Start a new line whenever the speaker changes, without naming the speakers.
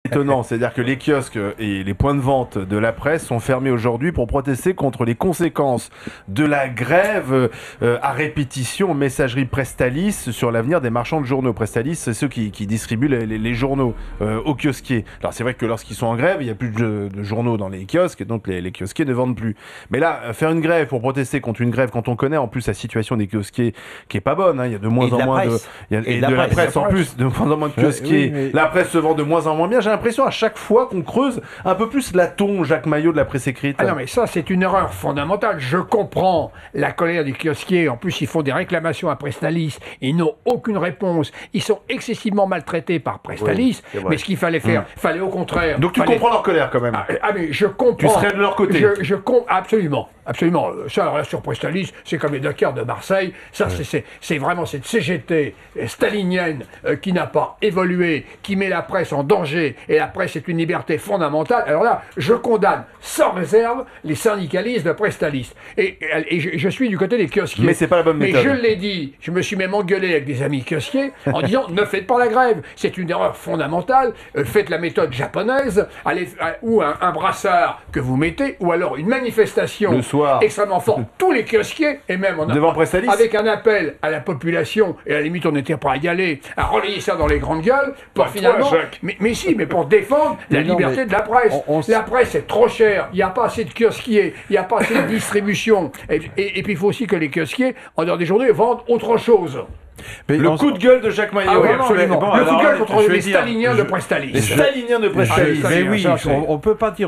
Étonnant, c'est-à-dire que les kiosques et les points de vente de la presse sont fermés aujourd'hui pour protester contre les conséquences de la grève à répétition messagerie Prestalis sur l'avenir des marchands de journaux. Prestalis, c'est ceux qui distribuent les journaux aux kiosquiers. Alors c'est vrai que lorsqu'ils sont en grève, il n'y a plus de journaux dans les kiosques, et donc les kiosquiers ne vendent plus. Mais là, faire une grève pour protester contre une grève, quand on connaît en plus la situation des kiosquiers qui est pas bonne, hein, il y a de moins en moins de la presse en plus, de moins en moins de kiosquiers.
Oui, mais...
La presse se vend de moins en moins bien. J'ai l'impression à chaque fois qu'on creuse un peu plus la tombe, Jacques Maillot, de la presse écrite.
Ah non, mais ça, c'est une erreur fondamentale. Je comprends la colère des kiosquiers. En plus, ils font des réclamations à Prestalis. Ils n'ont aucune réponse. Ils sont excessivement maltraités par Prestalis.
Oui,
mais ce qu'il fallait faire, fallait au contraire.
Donc tu comprends leur colère quand même.
Mais je comprends.
Tu serais de leur côté.
Absolument. Absolument. Ça, alors là, sur Prestalis, c'est comme les dockers de Marseille. Ça, c'est vraiment cette CGT stalinienne qui n'a pas évolué, qui met la presse en danger. Et la presse est une liberté fondamentale. Alors là, je condamne sans réserve les syndicalistes de Prestalis. Et je suis du côté des kiosquiers.
Mais c'est pas la bonne méthode.
Mais je l'ai dit, je me suis même engueulé avec des amis kiosquiers en disant ne faites pas la grève. C'est une erreur fondamentale. Faites la méthode japonaise, ou un brassard que vous mettez, ou alors une manifestation
le soir
extrêmement forte. Tous les kiosquiers, et même
devant Prestalis,
avec un appel à la population, et à la limite on n'était pas à y aller, à relayer ça dans les grandes gueules, pour finalement... mais pour défendre la liberté de la presse. La presse est trop chère, il n'y a pas assez de kiosquiers, il n'y a pas assez de distribution. Et puis il faut aussi que les kiosquiers, en dehors des journées, vendent autre chose.
Mais le coup de gueule de Jacques Maillot.
Absolument. Le coup de gueule contre les staliniens de Prestalis.
Les staliniens de Prestalis.
Mais oui, on peut pas dire